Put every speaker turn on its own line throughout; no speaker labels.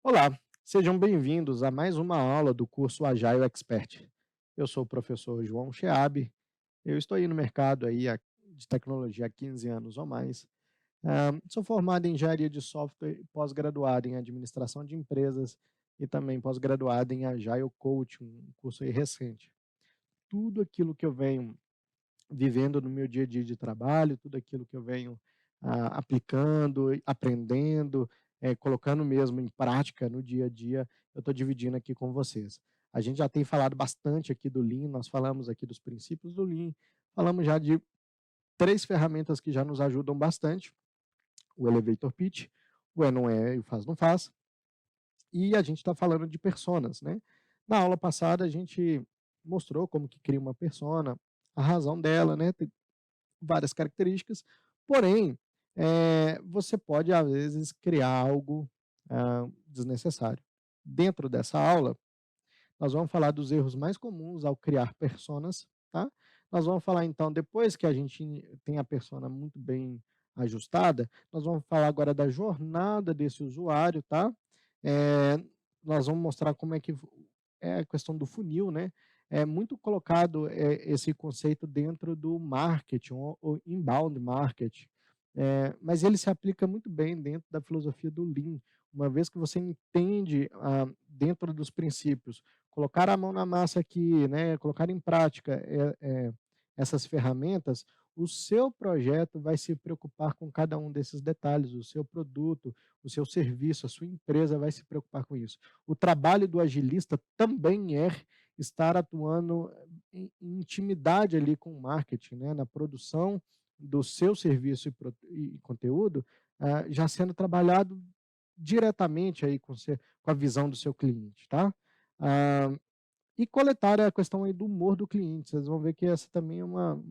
Olá, sejam bem-vindos a mais uma aula do curso Agile Expert. Eu sou o professor João Cheabe, eu estou aí no mercado de tecnologia há 15 anos ou mais. Sou formado em engenharia de software e pós-graduado em administração de empresas e também pós-graduado em Agile Coach, um curso aí recente. Tudo aquilo que eu venho vivendo no meu dia a dia de trabalho, tudo aquilo que eu venho aplicando, aprendendo, colocando mesmo em prática no dia a dia, eu estou dividindo aqui com vocês. A gente já tem falado bastante aqui do Lean, nós falamos aqui dos princípios do Lean, falamos já de três ferramentas que já nos ajudam bastante, o Elevator Pitch, o É Não É e o Faz Não Faz, e a gente está falando de personas, né? Na aula passada a gente mostrou como que cria uma persona, a razão dela, né? Várias características, porém, você pode, às vezes, criar algo desnecessário. Dentro dessa aula, nós vamos falar dos erros mais comuns ao criar personas, tá? Nós vamos falar, então, depois que a gente tem a persona muito bem ajustada, nós vamos falar agora da jornada desse usuário, tá? Eh, Nós vamos mostrar como é que é a questão do funil, né? É muito colocado esse conceito dentro do marketing, ou inbound marketing, mas ele se aplica muito bem dentro da filosofia do Lean, uma vez que você entende dentro dos princípios, colocar a mão na massa aqui, né, colocar em prática essas ferramentas, o seu projeto vai se preocupar com cada um desses detalhes, o seu produto, o seu serviço, a sua empresa vai se preocupar com isso. O trabalho do agilista também é estar atuando em intimidade ali com o marketing, né, na produção do seu serviço e conteúdo, já sendo trabalhado diretamente aí com a visão do seu cliente, tá? Ah, e coletar a questão aí do humor do cliente, vocês vão ver que essa também é uma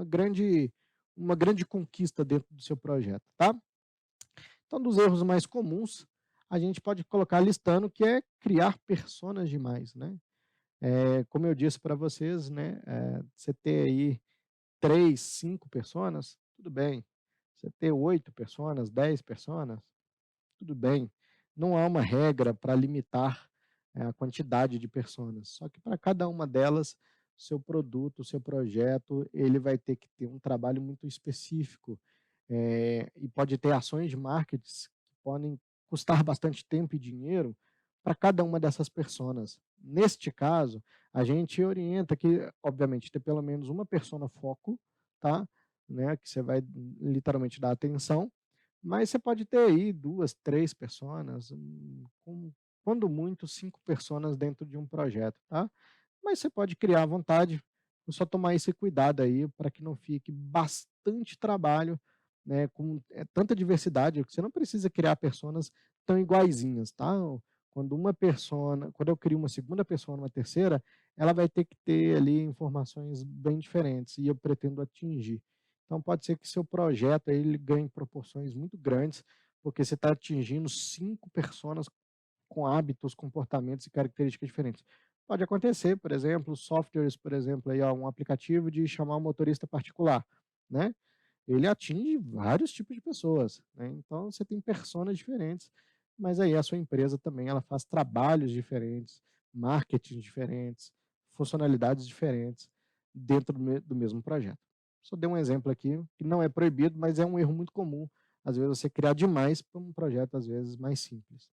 grande, uma grande conquista dentro do seu projeto, tá? Então, dos erros mais comuns, a gente pode colocar listando que é criar personas demais, né? Como eu disse para vocês, né, você ter aí 3, 5 personas, tudo bem. Você ter 8 personas, 10 personas, tudo bem. Não há uma regra para limitar a quantidade de personas. Só que para cada uma delas, seu produto, o seu projeto, ele vai ter que ter um trabalho muito específico. E pode ter ações de marketing que podem custar bastante tempo e dinheiro para cada uma dessas personas. Neste caso, a gente orienta que, obviamente, ter pelo menos uma persona foco, tá? Né, que você vai literalmente dar atenção, mas você pode ter aí 2, 3 personas, quando muito 5 personas dentro de um projeto, tá. Mas você pode criar à vontade, é só tomar esse cuidado aí para que não fique bastante trabalho, né, com, tanta diversidade, que você não precisa criar personas tão iguaizinhas, tá. Quando eu crio uma segunda persona, uma terceira, ela vai ter que ter ali informações bem diferentes e eu pretendo atingir. Então pode ser que seu projeto aí ele ganhe proporções muito grandes, porque você está atingindo 5 personas com hábitos, comportamentos e características diferentes. Pode acontecer, por exemplo, softwares, por exemplo, aí, ó, um aplicativo de chamar um motorista particular, né? Ele atinge vários tipos de pessoas, né? Então você tem personas diferentes, mas aí a sua empresa também ela faz trabalhos diferentes, marketing diferentes, funcionalidades diferentes dentro do mesmo projeto. Só dei um exemplo aqui que não é proibido, mas é um erro muito comum. Às vezes você criar demais para um projeto às vezes mais simples.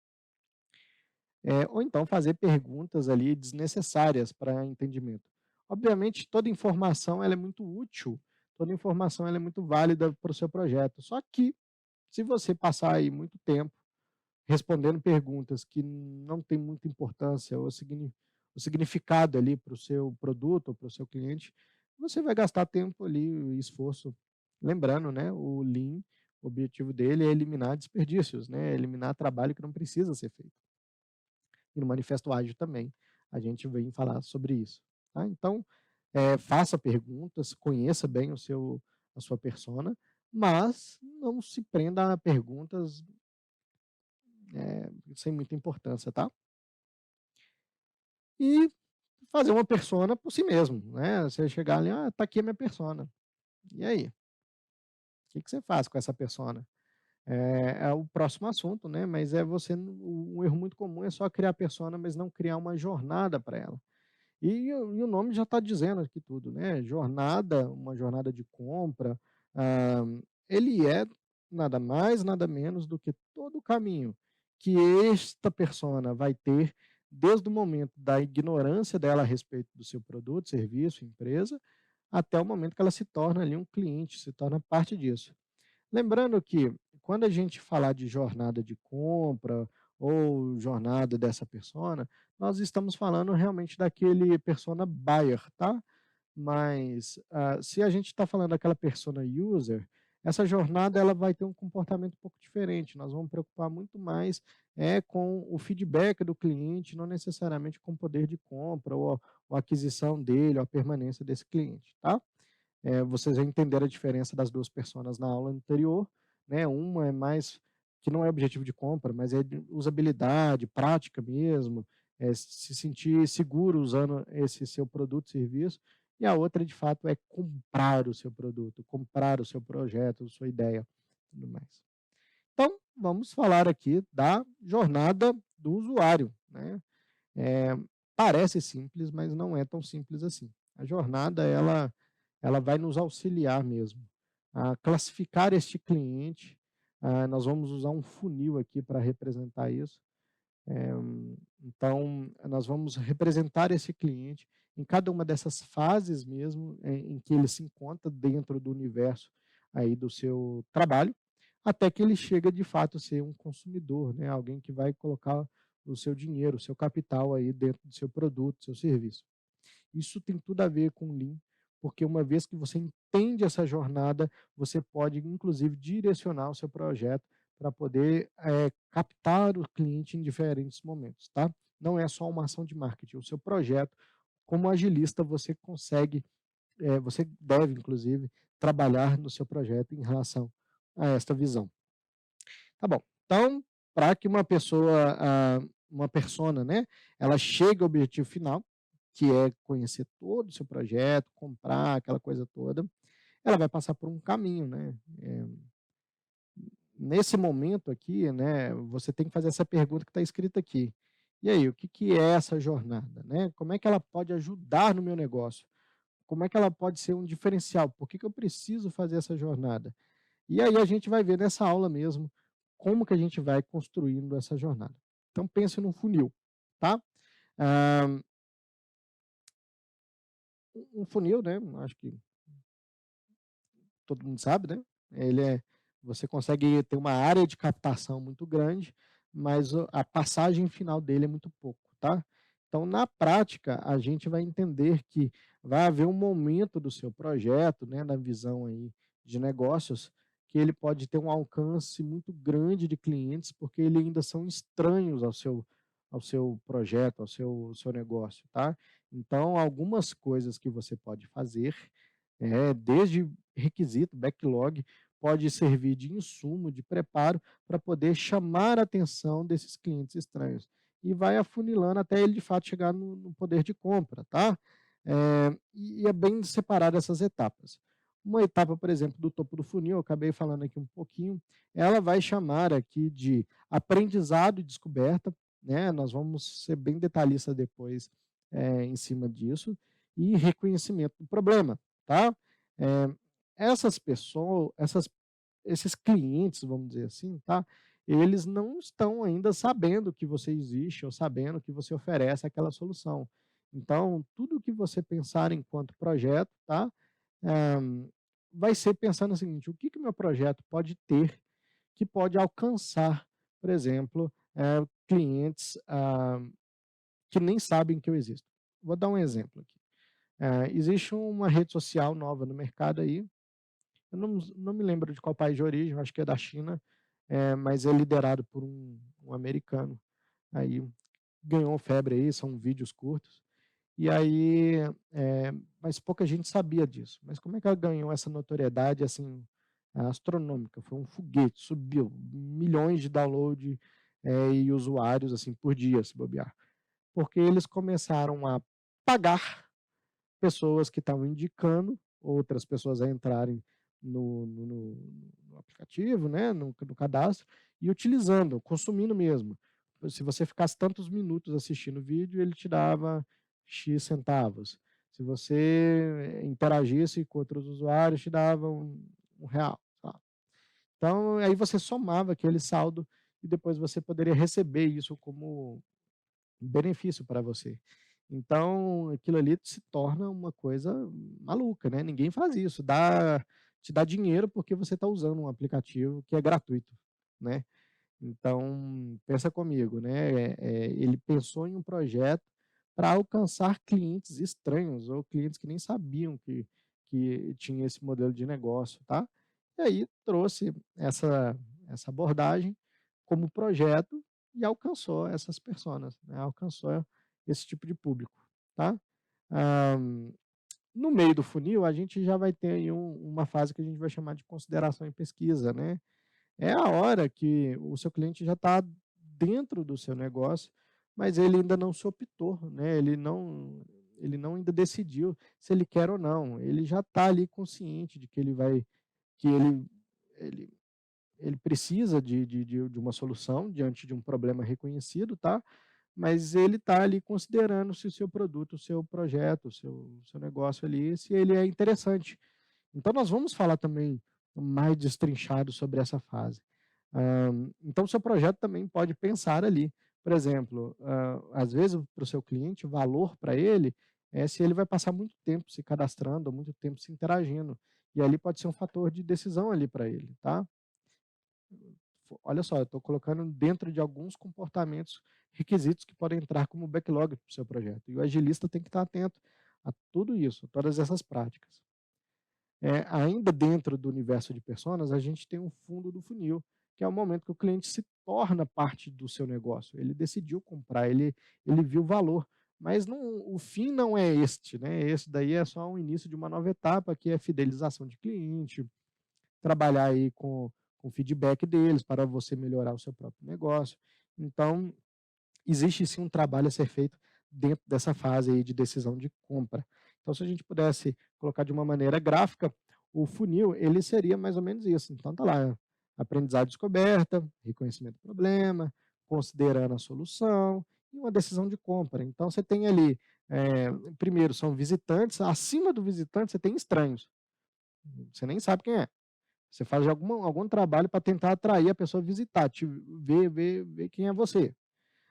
Ou então fazer perguntas ali desnecessárias para entendimento. Obviamente, toda informação ela é muito útil, toda informação ela é muito válida para o seu projeto. Só que, se você passar aí muito tempo respondendo perguntas que não têm muita importância ou o significado ali para o seu produto ou para o seu cliente, você vai gastar tempo ali e esforço. Lembrando, né, o Lean, o objetivo dele é eliminar desperdícios, né, eliminar trabalho que não precisa ser feito. E no Manifesto Ágil também, a gente vem falar sobre isso. Tá? Então, faça perguntas, conheça bem a sua persona, mas não se prenda a perguntas sem muita importância, tá? E fazer uma persona por si mesmo, né? Você chegar ali, tá aqui a minha persona. E aí? O que você faz com essa persona? É o próximo assunto, né, mas é você um erro muito comum é só criar persona, mas não criar uma jornada para ela. E o nome já está dizendo aqui tudo, né, jornada, uma jornada de compra, ele é nada mais, nada menos do que todo o caminho que esta persona vai ter desde o momento da ignorância dela a respeito do seu produto, serviço, empresa, até o momento que ela se torna ali um cliente, se torna parte disso. Lembrando que quando a gente falar de jornada de compra ou jornada dessa persona, nós estamos falando realmente daquele persona buyer, tá? Mas, se a gente está falando daquela persona user, essa jornada ela vai ter um comportamento um pouco diferente. Nós vamos preocupar muito mais com o feedback do cliente, não necessariamente com o poder de compra ou a aquisição dele, ou a permanência desse cliente, tá? Vocês já entenderam a diferença das 2 personas na aula anterior, né, uma é mais que não é objetivo de compra, mas é de usabilidade, prática mesmo, se sentir seguro usando esse seu produto, serviço, e a outra de fato é comprar o seu produto, comprar o seu projeto, sua ideia, tudo mais. Então, vamos falar aqui da jornada do usuário, né. Eh, Parece simples, mas não é tão simples assim. A jornada ela vai nos auxiliar mesmo a classificar este cliente, nós vamos usar um funil aqui para representar isso. Eh, então, nós vamos representar esse cliente em cada uma dessas fases mesmo, em que ele se encontra dentro do universo aí do seu trabalho, até que ele chega de fato a ser um consumidor, né, alguém que vai colocar o seu dinheiro, o seu capital aí dentro do seu produto, do seu serviço. Isso tem tudo a ver com o Lean, porque uma vez que você entende essa jornada, você pode inclusive direcionar o seu projeto para poder, captar o cliente em diferentes momentos, tá. Não é só uma ação de marketing, o seu projeto, como agilista, você consegue, você deve inclusive trabalhar no seu projeto em relação a esta visão. Tá bom, então, para que uma pessoa, uma persona, né, ela chegue ao objetivo final, que é conhecer todo o seu projeto, comprar, aquela coisa toda, ela vai passar por um caminho, né. Nesse momento aqui, né, você tem que fazer essa pergunta que está escrita aqui: "E aí, o que que é essa jornada, né? Como é que ela pode ajudar no meu negócio? Como é que ela pode ser um diferencial? Por que que eu preciso fazer essa jornada?". E aí a gente vai ver nessa aula mesmo, como que a gente vai construindo essa jornada. Então pense num funil, tá? Ah, um funil, né, acho que todo mundo sabe, né, ele você consegue ter uma área de captação muito grande, mas a passagem final dele é muito pouco, tá? Então, na prática, a gente vai entender que vai haver um momento do seu projeto, né, na visão aí de negócios, que ele pode ter um alcance muito grande de clientes, porque ele ainda são estranhos ao seu projeto, ao seu negócio, tá? Então, algumas coisas que você pode fazer desde requisito, backlog, pode servir de insumo, de preparo, para poder chamar a atenção desses clientes estranhos. E vai afunilando até ele de fato chegar no poder de compra, tá? E é bem separado essas etapas. Uma etapa, por exemplo, do topo do funil, eu acabei falando aqui um pouquinho, ela vai chamar aqui de aprendizado e descoberta, né? Nós vamos ser bem detalhistas depois em cima disso, e reconhecimento do problema, tá? Eh, essas pessoas, esses clientes, vamos dizer assim, tá? Eles não estão ainda sabendo que você existe ou sabendo que você oferece aquela solução. Então, tudo que você pensar enquanto projeto, tá? Eh, Vai ser pensando o seguinte: o que que o meu projeto pode ter que pode alcançar, por exemplo, clientes que nem sabem que eu existo. Vou dar um exemplo aqui. Existe uma rede social nova no mercado aí, eu não me lembro de qual país de origem, eu acho que é da China, mas é liderado por um americano. Aí ganhou febre aí, são vídeos curtos. E aí, mas pouca gente sabia disso. Mas como é que ela ganhou essa notoriedade assim astronômica? Foi um foguete, subiu milhões de download e usuários assim por dia, se bobear. Porque eles começaram a pagar pessoas que estavam indicando outras pessoas a entrarem no aplicativo, né, no cadastro, e utilizando, consumindo mesmo. Se você ficasse tantos minutos assistindo o vídeo, ele te dava X centavos. Se você interagisse com outros usuários, te dava R$ 1, sei lá. Então, aí você somava aquele saldo e depois você poderia receber isso como benefício para você. Então, aquilo ali se torna uma coisa maluca, né, ninguém faz isso, te dá dinheiro porque você está usando um aplicativo que é gratuito, né. Então, pensa comigo, né, ele pensou em um projeto para alcançar clientes estranhos ou clientes que nem sabiam que tinha esse modelo de negócio, tá. E aí trouxe essa abordagem como projeto e alcançou essas personas, né, alcançou esse tipo de público, tá. Hã, no meio do funil, a gente já vai ter aí uma fase que a gente vai chamar de consideração e pesquisa, né. É a hora que o seu cliente já está dentro do seu negócio, mas ele ainda não se optou, né, ele não ainda decidiu se ele quer ou não. Ele já está ali consciente de que ele ele precisa de uma solução diante de um problema reconhecido, tá, mas ele está ali considerando se o seu produto, o seu projeto, o seu negócio ali, se ele é interessante. Então nós vamos falar também mais destrinchado sobre essa fase. Então o seu projeto também pode pensar ali, por exemplo, às vezes para o seu cliente, o valor para ele é se ele vai passar muito tempo se cadastrando, ou muito tempo se interagindo, e ali pode ser um fator de decisão ali para ele, tá. Olha só, eu estou colocando dentro de alguns comportamentos, requisitos que podem entrar como backlog para o seu projeto, e o agilista tem que estar atento a tudo isso, todas essas práticas. Ainda dentro do universo de personas, a gente tem um fundo do funil, que é o momento que o cliente se torna parte do seu negócio. Ele decidiu comprar, ele viu o valor, mas o fim não é este, né? Esse daí é só o início de uma nova etapa, que é fidelização de cliente, trabalhar aí com o feedback deles para você melhorar o seu próprio negócio. Então, existe sim um trabalho a ser feito dentro dessa fase aí de decisão de compra. Então, se a gente pudesse colocar de uma maneira gráfica, o funil, ele seria mais ou menos isso. Então, tá lá, aprendizado e descoberta, reconhecimento do problema, considerando a solução e uma decisão de compra. Então, você tem ali, primeiro são visitantes, acima do visitante você tem estranhos, você nem sabe quem é. Você faz algum trabalho para tentar atrair a pessoa a visitar, ver quem é você.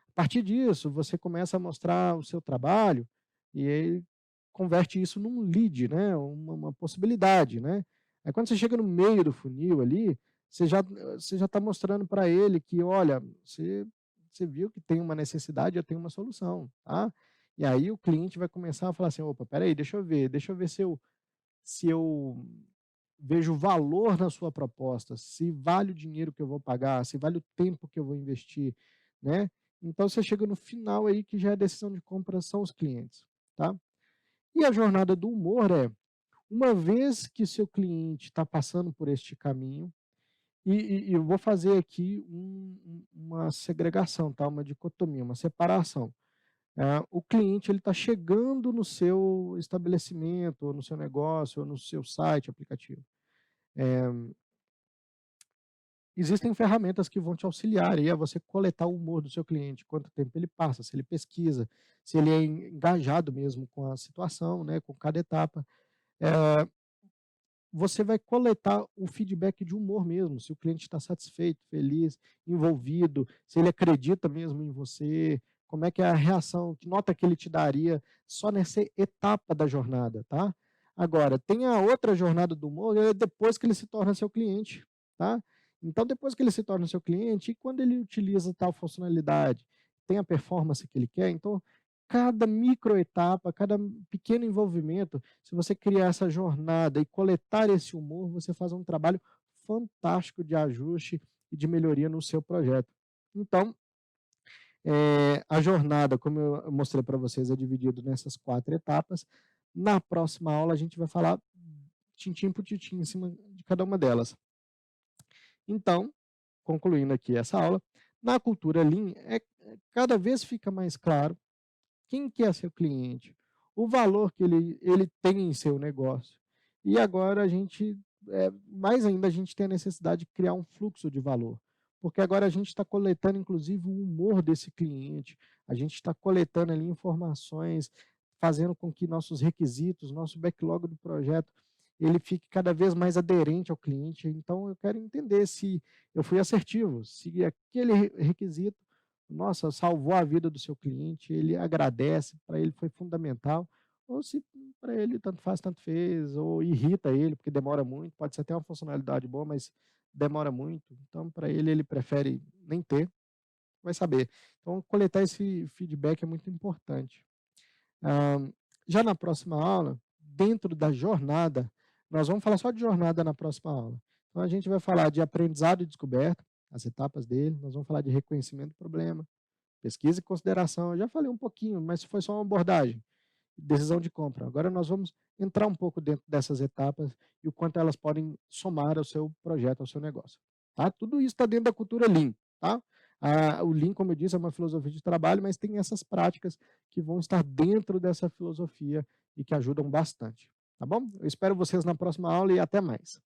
A partir disso, você começa a mostrar o seu trabalho e aí converte isso num lead, né, uma possibilidade, né. Aí quando você chega no meio do funil ali, você já está mostrando para ele que: "Olha, você viu que tem uma necessidade, eu tenho uma solução, tá". E aí o cliente vai começar a falar assim: "Opa, espera aí, deixa eu ver se eu vejo valor na sua proposta, se vale o dinheiro que eu vou pagar, se vale o tempo que eu vou investir, né". Então você chega no final aí que já é a decisão de compra são os clientes, tá. E a jornada do humor uma vez que seu cliente está passando por este caminho, e eu vou fazer aqui uma segregação, tá, uma dicotomia, uma separação. O cliente ele está chegando no seu estabelecimento, ou no seu negócio, ou no seu site, aplicativo. Eh Existem ferramentas que vão te auxiliar aí a você coletar o humor do seu cliente, quanto tempo ele passa, se ele pesquisa, se ele é engajado mesmo com a situação, né, com cada etapa. Eh, Você vai coletar o feedback de humor mesmo, se o cliente está satisfeito, feliz, envolvido, se ele acredita mesmo em você, como é que é a reação, que nota que ele te daria só nessa etapa da jornada, tá. Agora, tem a outra jornada do humor, é depois que ele se torna seu cliente, tá. Então depois que ele se torna seu cliente, e quando ele utiliza tal funcionalidade, tem a performance que ele quer, então cada microetapa, cada pequeno envolvimento, se você criar essa jornada e coletar esse humor, você faz um trabalho fantástico de ajuste e de melhoria no seu projeto. Então, a jornada, como eu mostrei para vocês, é dividido nessas 4 etapas. Na próxima aula, a gente vai falar tintim por tintim em cima de cada uma delas. Então, concluindo aqui essa aula, na cultura Lean, cada vez fica mais claro quem que é seu cliente, o valor que ele tem em seu negócio. E agora a gente mais ainda a gente tem a necessidade de criar um fluxo de valor, porque agora a gente está coletando inclusive o humor desse cliente, a gente está coletando ali informações, fazendo com que nossos requisitos, nosso backlog do projeto, ele fique cada vez mais aderente ao cliente. Então eu quero entender se eu fui assertivo, se aquele requisito, nossa, salvou a vida do seu cliente, ele agradece, para ele foi fundamental, ou se para ele tanto faz, tanto fez, ou irrita ele, porque demora muito, pode ser até uma funcionalidade boa, mas demora muito, então para ele, ele prefere nem ter, vai saber. Então coletar esse feedback é muito importante. Ah, já na próxima aula, dentro da jornada, nós vamos falar só de jornada na próxima aula. Então a gente vai falar de aprendizado e descoberta, as etapas dele, nós vamos falar de reconhecimento do problema, pesquisa e consideração, eu já falei um pouquinho, mas foi só uma abordagem, decisão de compra. Agora nós vamos entrar um pouco dentro dessas etapas e o quanto elas podem somar ao seu projeto, ao seu negócio. Tá? Tudo isso está dentro da cultura Lean. Tá? O Lean, como eu disse, é uma filosofia de trabalho, mas tem essas práticas que vão estar dentro dessa filosofia e que ajudam bastante. Tá bom? Eu espero vocês na próxima aula e até mais.